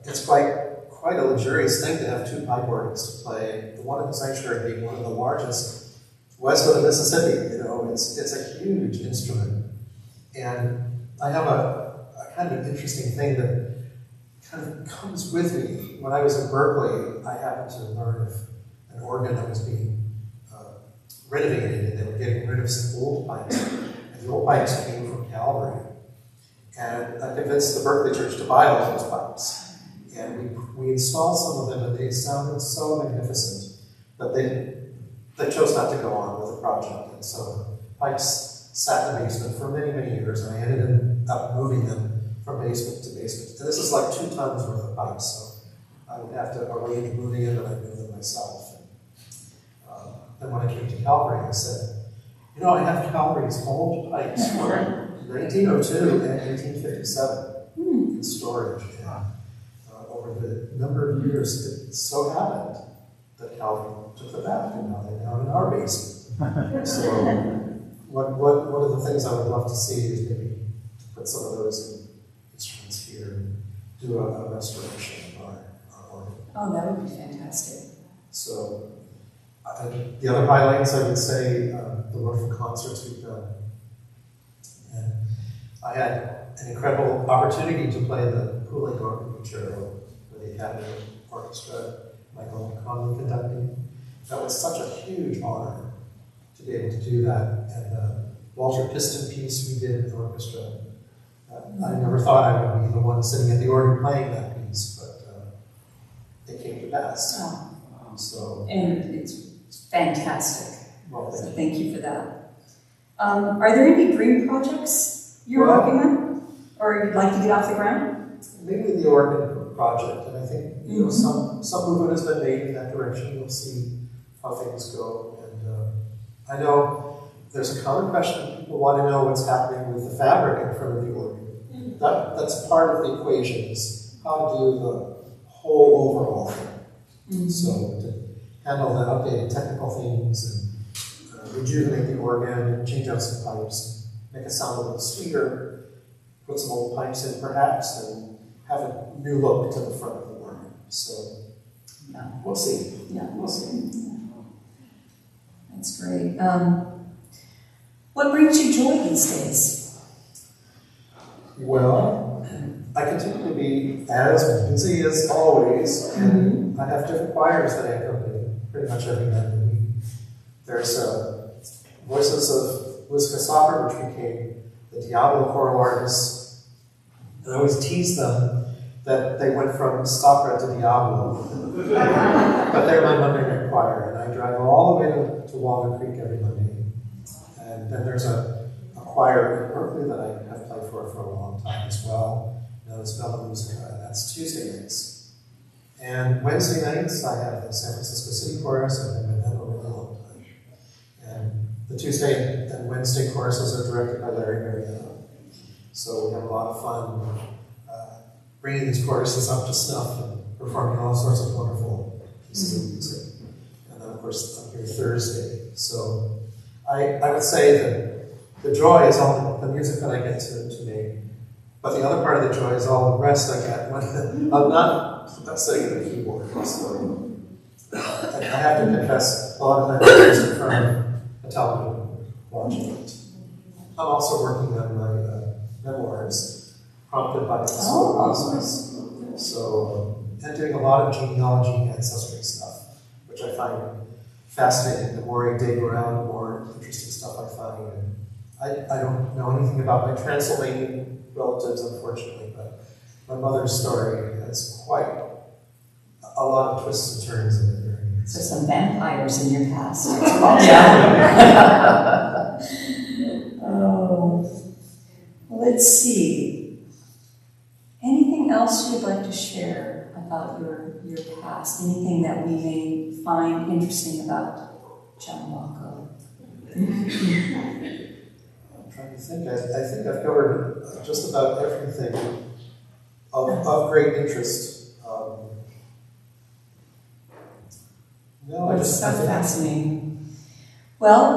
B: it's quite a luxurious thing to have 2 pipe organs to play. The one in the sanctuary being one of the largest west of the Mississippi. It's a huge instrument. And I have a kind of interesting thing that kind of comes with me. When I was in Berkeley, I happened to learn of an organ that was being renovated, and they were getting rid of some old pipes. And the old pipes came from Calvary. And I convinced the Berkeley Church to buy all those pipes. And we installed some of them, and they sounded so magnificent that they chose not to go on with the project. And so the pipes sat in the basement for many, many years, and I ended up moving them from basement to basement. And this is like 2 tons worth of pipes, so I would have to arrange moving them, and I'd move them myself. And when I came to Calvary, I said, you know, I have Calvary's old pipes from 1902 and 1857 in storage. And over the number of years, it so happened that Calvary took them back, and now they're down in our basement. So one of the things I would love to see is maybe to put some of those instruments here and do a restoration of our organ.
A: Oh, that would be fantastic.
B: So the other highlights, I would say, the wonderful concerts we've done. And I had an incredible opportunity to play the Pulley Organ Concerto with the Academy Orchestra, Michael Conley conducting. That was such a huge honor to be able to do that. And the Walter Piston piece we did with the orchestra. I never thought I would be the one sitting at the organ playing that piece, but it came to pass.
A: Oh.
B: So,
A: and it's fantastic.
B: Well,
A: so thank you for that. Are there any dream projects you're working on, or you'd like to get off the ground?
B: Maybe the organ project, and I think you know some movement has been made in that direction. We'll see how things go. And I know there's a common question. People want to know what's happening with the fabric in front of the organ. That's part of the equation, is how to do the whole overall thing. So to handle the updated technical things and rejuvenate the organ, change out some pipes, make it sound a little sweeter, put some old pipes in perhaps, and have a new look to the front of the organ. So we'll see.
A: Yeah, we'll see. That's great. What brings you joy these days?
B: Well, I continue to be as busy as always, and I have different choirs that I accompany pretty much every night of the week. There's Voices of Musica Sacra, which became the Diablo choral artists, and I always tease them that they went from Sacra to Diablo. But they're my Monday night choir, and I drive all the way to Walnut Creek every Monday. And then there's a choir in Berkeley that I have played for a long time as well. Known as Bella Musica, and that's Tuesday nights. And Wednesday nights, I have the San Francisco City Chorus. I've been with them over a long time. And the Tuesday and Wednesday choruses are directed by Larry Mariano. So we have a lot of fun bringing these choruses up to snuff and performing all sorts of wonderful pieces of music. And then, of course, I'm here Thursday. So I would say that the joy is all the music that I get to make. But the other part of the joy is all the rest I get when I'm not sitting at the keyboard. So I have to confess, a lot of times I'm just in front of a television watching it. I'm also working on my memoirs, prompted by this whole process. So, and doing a lot of genealogy and ancestry stuff, which I find fascinating. The more I dig around, the more interesting stuff I find. And I don't know anything about my Transylvanian relatives, unfortunately, but my mother's story has quite a lot of twists and turns in it.
A: So some vampires in your past. Oh, let's see. Anything else you'd like to share about your past? Anything that we may find interesting about John Walko?
B: I'm trying to think. I think I've covered just about everything of great interest. No, I just
A: so fascinating. Well,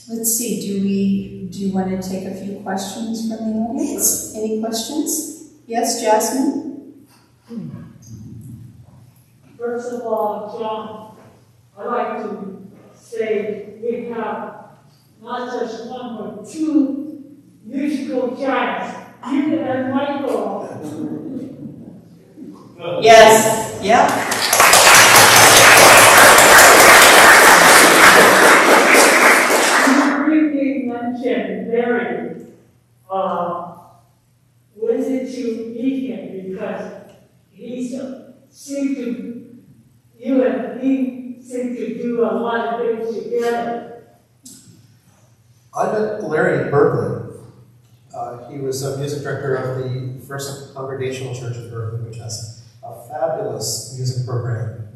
A: let's see. Do you want to take a few questions from the audience? Any questions? Yes, Jasmine?
D: First of all, John, I'd like to say we have not just one but two musical giants. You and Michael.
A: Yes, yep.
D: You briefly mentioned Barry. When did you meet him? Because he seemed to, you and he seemed to do a lot of things together.
B: I met Larry in Berkeley. He was a music director of the First Congregational Church of Berkeley, which has a fabulous music program.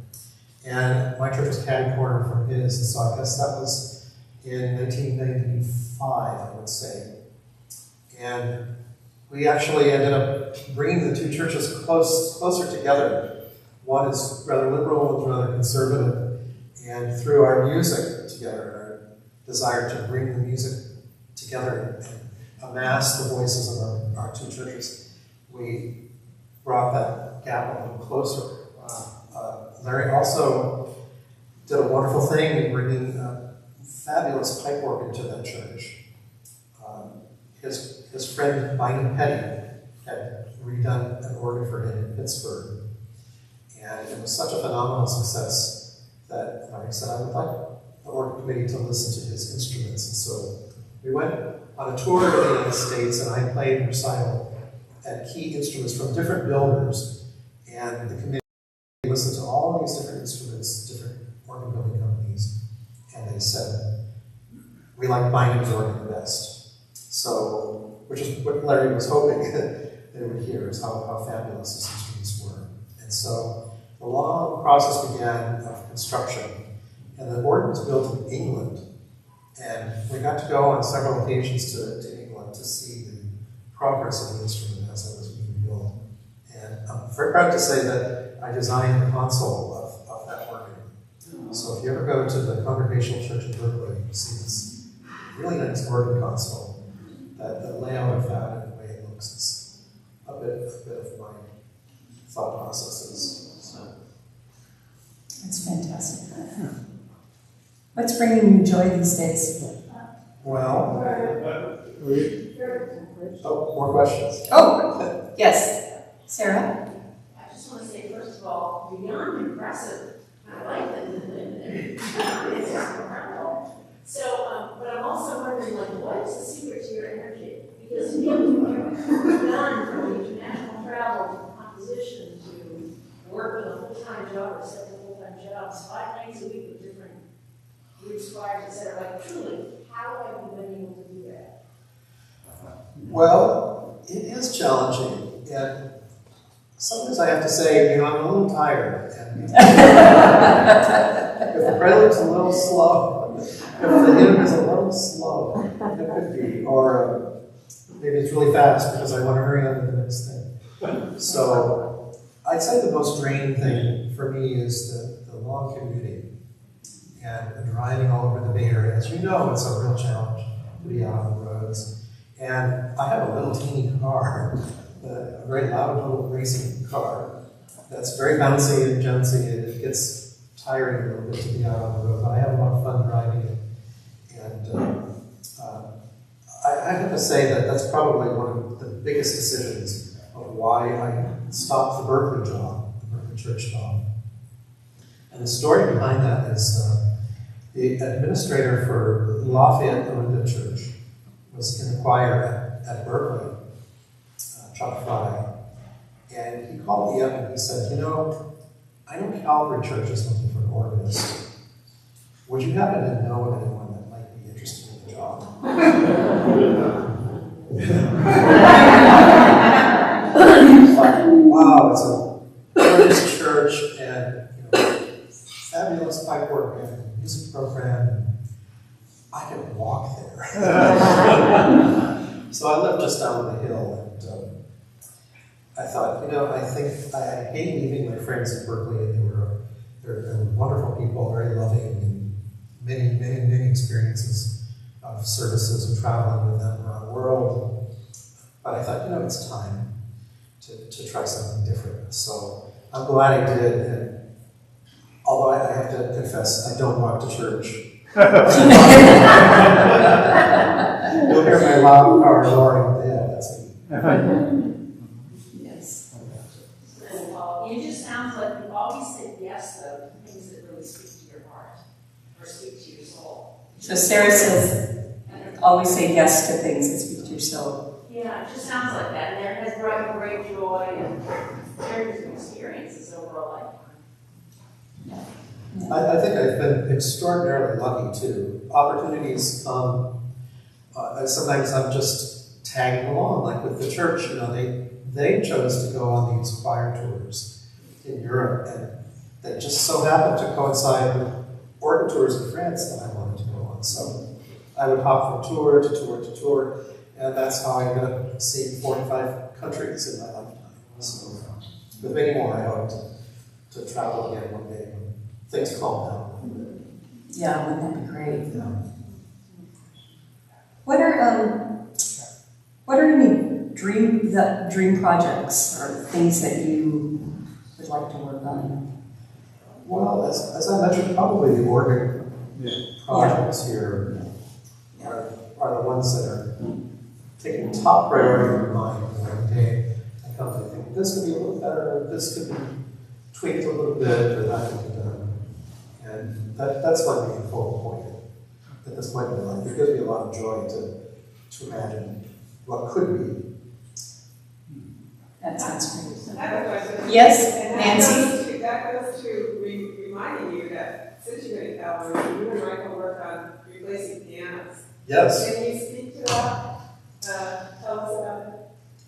B: And my church was catty corner from his, and so I guess that was in 1995, I would say. And we actually ended up bringing the two churches closer together. One is rather liberal and rather conservative. And through our music together, our desire to bring the music together and amass the voices of our two churches, we brought that gap a little closer. Larry also did a wonderful thing in bringing fabulous pipe organ to that church. His friend Bynum Petty had redone an organ for him in Pittsburgh. And it was such a phenomenal success that Larry said, I would like the organ committee to listen to his instruments. And so we went on a tour of the United States, and I played recital at key instruments from different builders. And the committee listened to all of these different instruments, different organ building companies, and they said, we like Bynum's organ the best. So, which is what Larry was hoping that they would hear, is how fabulous these instruments were. And so the long process began of construction, and the organ was built in England. And we got to go on several occasions to England to see the progress of the instrument as it was being built. And I'm very proud to say that I designed the console of that organ. So if you ever go to the Congregational Church in Berkeley, you see this really nice organ console. The layout of that and the way it looks is a bit of my thought processes. So.
A: That's fantastic. What's bringing you joy these days?
B: Well, more questions?
A: Oh, yes. Sarah?
E: I just want to say, first of all, beyond impressive. I like it. It's just incredible. So, but I'm also wondering, like, what is the secret to your energy? Because you've done from international travel to composition to working a full-time job or several full-time jobs, 5 nights a week with different groups, choirs, etc. Like, truly, how have you been able to do that?
B: Well, it is challenging, and sometimes I have to say, I'm a little tired. And if the prelude's a little slow, if the hymn is a little slow, it could be, or maybe it's really fast because I want to hurry on to the next thing. So I'd say the most draining thing for me is the long commuting and driving all over the Bay Area. As you know, it's a real challenge to be out on the roads. And I have a little teeny car, a very loud little racing car that's very bouncy and bouncy, and it gets tiring a little bit to be out on the road, but I have a lot of fun driving it. And I have to say that that's probably one of the biggest decisions of why I stopped the Berkeley job, the Berkeley church job. And the story behind that is the administrator for Lafayette Olinda Church was in the choir at Berkeley, Chuck Fry, and he called me up and he said, I know Calvary Church is looking for an organist. Would you happen to know of anyone that might be interested in the job? Like, wow, it's a gorgeous church and fabulous pipe work and music program. And I could walk there. So I lived just down the hill, and I thought, I hate leaving my friends in Berkeley, and they're wonderful people, very loving, and many experiences of services and traveling with them around the world. But I thought, it's time to try something different. So I'm glad I did, and although I have to confess, I don't walk to church. You'll hear my loud car roaring. Yeah, that's it.
A: Yes.
E: And you just sounds like you always say yes, though, to things that really speak to your heart or speak to your soul.
A: So Sarah says, always say yes to things that speak to your soul.
E: Yeah, it just sounds like that. And there has brought you great joy and sharing some experiences over a lifetime.
B: I think I've been extraordinarily lucky too. Opportunities come. Sometimes I'm just tagging along, like with the church. They chose to go on these choir tours in Europe, and they just so happened to coincide with organ tours in France that I wanted to go on. So I would hop from tour to tour to tour, and that's how I ended up seeing 45 countries in my lifetime. So with many more, I hope to travel again one day when things calm down.
A: Yeah, wouldn't that be great?
B: Yeah.
A: What are any dream projects or things that you would like to work on?
B: Well, as I mentioned, probably the organ projects here are the ones that are taking top priority in my mind. One day I come to think this could be a little better, or this could be tweaked a little bit, or that could be done. And that's my main focal point at this point in my life. It gives me a lot of joy to imagine what could be.
A: That sounds great.
F: I have a question.
A: Yes,
F: And
A: Nancy?
F: that goes to reminding you that since you're in Calvary, you and Michael worked on replacing pianos.
B: Yes.
F: Can you speak to that? Tell us about it.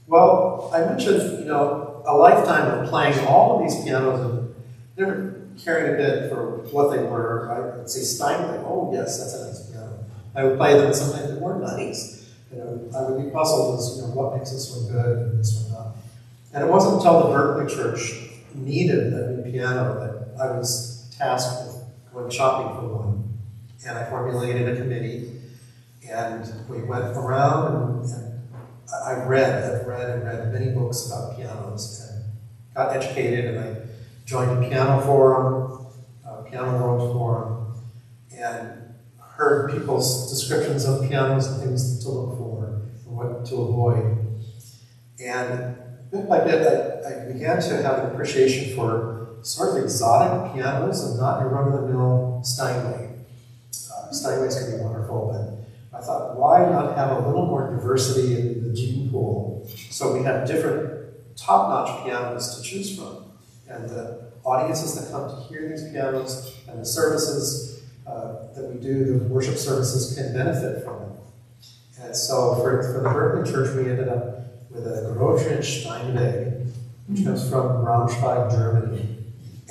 B: Well, I mentioned, a lifetime of playing all of these pianos and never caring a bit for what they were. I would say Steinway, oh yes, that's a nice piano. I would play them, and sometimes they weren't nice. I would be puzzled as, what makes this one good and this one not. And it wasn't until the Berkeley Church needed a new piano that I was tasked with going shopping for one. And I formulated a committee, and we went around and I've read many books about pianos and got educated, and I joined a piano forum, piano world forum, and heard people's descriptions of pianos and things to look for and what to avoid. And bit by bit, I began to have an appreciation for sort of exotic pianos and not your run-of-the-mill Steinway. Steinways can be wonderful, but I thought, why not have a little more diversity in the gene pool so we have different top-notch pianos to choose from? And the audiences that come to hear these pianos and the services that we do, the worship services, can benefit from it. And so for the Berkeley Church, we ended up with a Groschen Steinway, which comes from Braunschweig, Germany.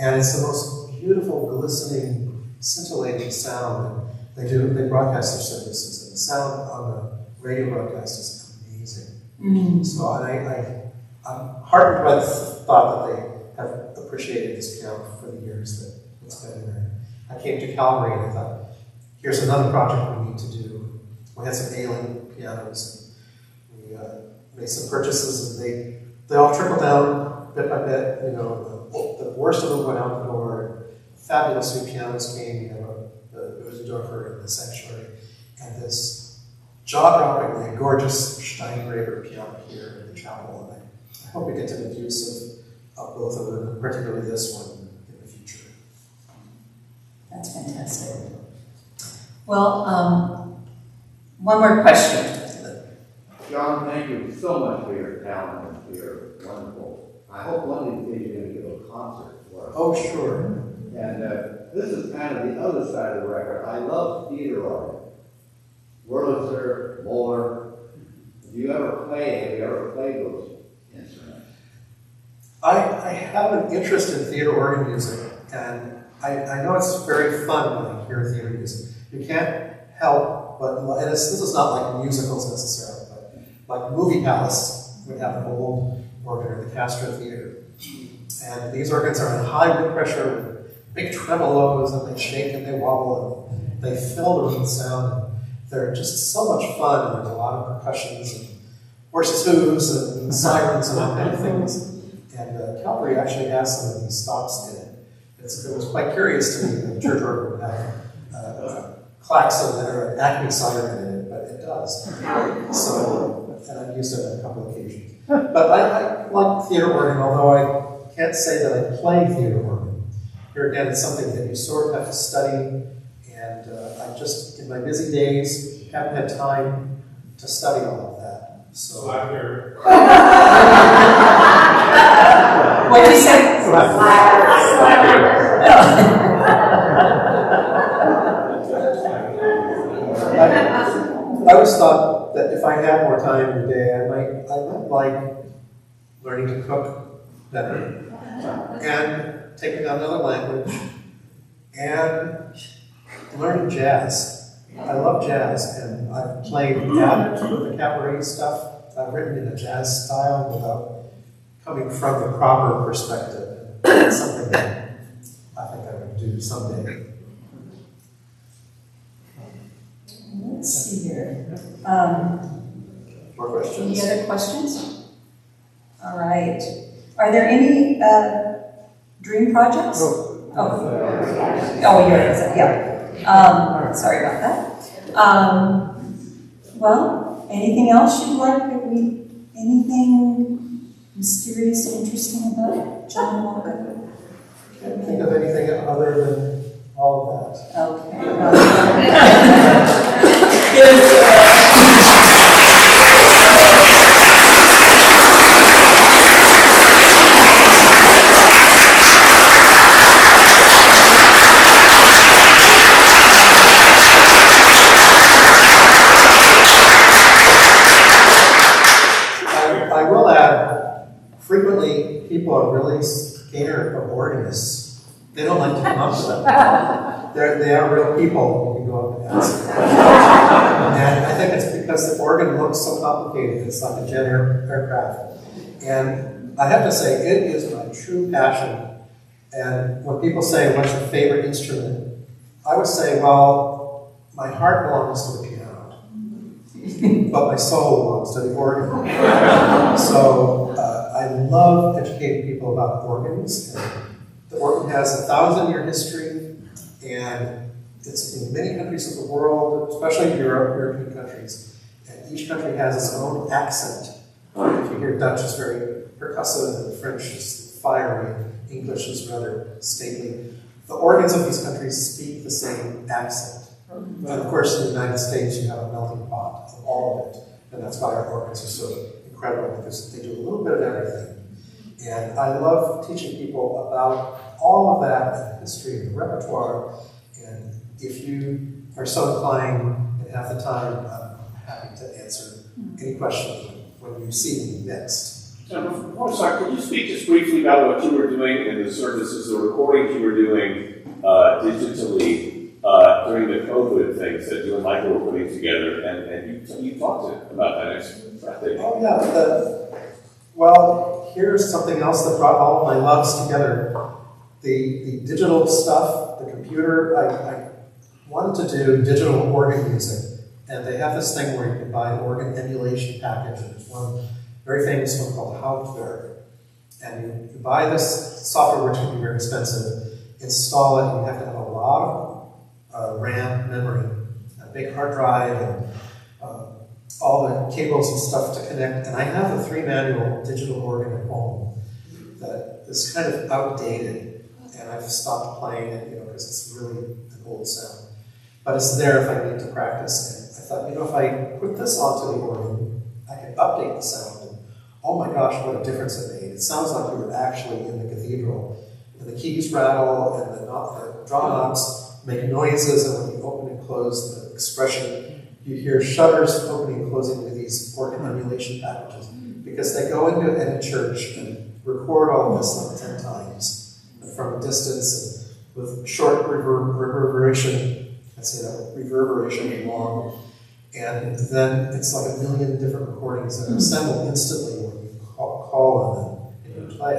B: And it's the most beautiful, glistening, scintillating sound. They broadcast their services, and the sound on the radio broadcast is amazing.
A: Mm-hmm.
B: So I'm heartened by the thought that they have appreciated this piano for the years that it's been there. I came to Calvary and I thought, here's another project we need to do. We had some ailing pianos, and we made some purchases, and they all trickled down bit by bit. The worst of them went out the door. Fabulous new pianos came. There was a Dorfer in the sanctuary, and this jaw-droppingly gorgeous Steingraber piano here in the chapel. And I hope we get to make use of both of them, particularly this one in the future.
A: That's fantastic. Well, one more question.
C: John, thank you so much for your talent and for your wonderful. I hope one of these days you're going to give a concert for us.
B: Oh, sure.
C: And this is kind of the other side of the record. I love theater organ. Wurlitzer, Moeller. Have you ever played those instruments?
B: I have an interest in theater organ music, and I know it's very fun when I hear theater music. You can't help but, and this is not like musicals necessarily, but like Movie Palace would have an old organ, or the Castro Theater. And these organs are in high wood pressure with big tremolos, and they shake and they wobble, and they fill the room with sound. They're just so much fun, and there's a lot of percussions and horses' hooves and sirens and all kind of things. And Calvary actually has some of these stops in it. It was quite curious to me that the church organ would have klaxon or an Acme siren in it, but it does. So, and I've used it on a couple of occasions. But I like theater organ, although I can't say that I play theater organ. Here again, it's something that you sort of have to study, and I just, in my busy days, haven't had time to study all of that. So
A: what did you say?
B: I always thought that if I had more time in the day, I might like learning to cook better, and taking on another language, and learning jazz. I love jazz, and I've played that with the cabaret stuff. I've written in a jazz style without coming from the proper perspective. It's something that I think I would do someday.
A: Let's see here.
B: More questions?
A: Any other questions? All right. Are there any dream projects? Yeah. Sorry about that. Well, anything else you'd like? Anything mysterious, interesting about John Walko?
B: Can't think of anything other than all of that. I will add, frequently people are really scared of organists. They don't like to come up to them. They are real people you can go up and ask. And I think it's because the organ looks so complicated. It's like a jet aircraft. And I have to say, it is my true passion. And when people say, what's your favorite instrument? I would say, well, my heart belongs to the piano, but my soul belongs to the organ. So I love educating people about organs. The organ has a 1,000-year history, and it's in many countries of the world, especially European countries. And each country has its own accent. If you hear Dutch, it's very percussive, and French is fiery, English is rather stately. The organs of these countries speak the same accent. And of course, in the United States, you have a melting pot of all of it. And that's why our organs are so incredible, because they do a little bit of everything. And I love teaching people about all of that, and the history and the repertoire. And if you are so inclined and have the time, I'm happy to answer any questions when you see me next.
G: Now, before, sorry, could you speak just briefly about what you were doing in the services, the recordings you were doing digitally during the COVID things that you and Michael were putting together, and you talked about that.
B: Oh yeah, well, here's something else that brought all of my loves together. The digital stuff, the computer, I wanted to do digital organ music, and they have this thing where you can buy an organ emulation package, and there's one very famous one called Calvary. And you buy this software, which can be very expensive, install it, and you have to have a lot of RAM memory, a big hard drive, and all the cables and stuff to connect. And I have a 3-manual digital organ at home that is kind of outdated, and I've stopped playing it, because it's really an old sound. But it's there if I need to practice. And I thought, if I put this onto the organ, I can update the sound. Oh my gosh, what a difference it made. It sounds like we were actually in the cathedral. And the keys rattle, and the draw knobs make noises, and when you open and close the expression, you hear shutters opening and closing with these organ emulation packages. Because they go into any church and record all of this like 10 times from a distance, and with short reverberation, reverberation long. And then it's like 1 million different recordings that are assembled instantly when you call on them and you play.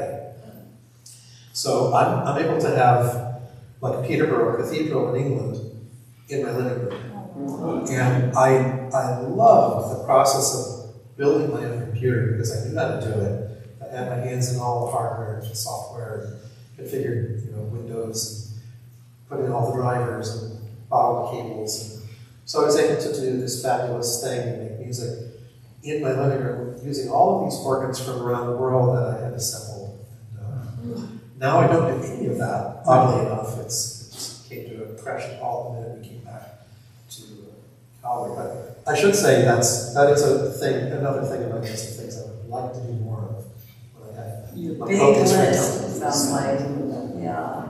B: So I'm able to have, like Peterborough Cathedral in England, in my living room. And I love the process of building my own computer, because I knew how to do it. I had my hands in all the hardware and software, and configured Windows, and put in all the drivers and bottle cables, and So I was able to do this fabulous thing and make music in my living room using all of these organs from around the world that I had assembled. And, now I don't do any of that, oddly enough. It just came to a crash and halt the minute we came back to Calvary. But I should say that is a thing, another thing in my list of things I would like to do more of when I have
A: Your
B: my
A: big
B: focus right
A: list,
B: now.
A: it sounds like. Yeah.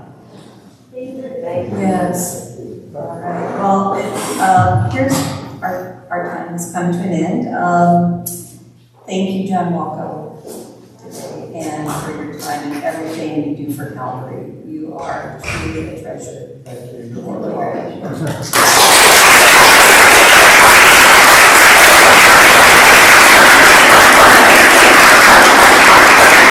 A: Yes. All right. Well, here's our time has come to an end. Thank you, John Walko, today, and for your time and everything you do for Calvary. You are truly a treasure.
B: Thank you.
A: You're welcome.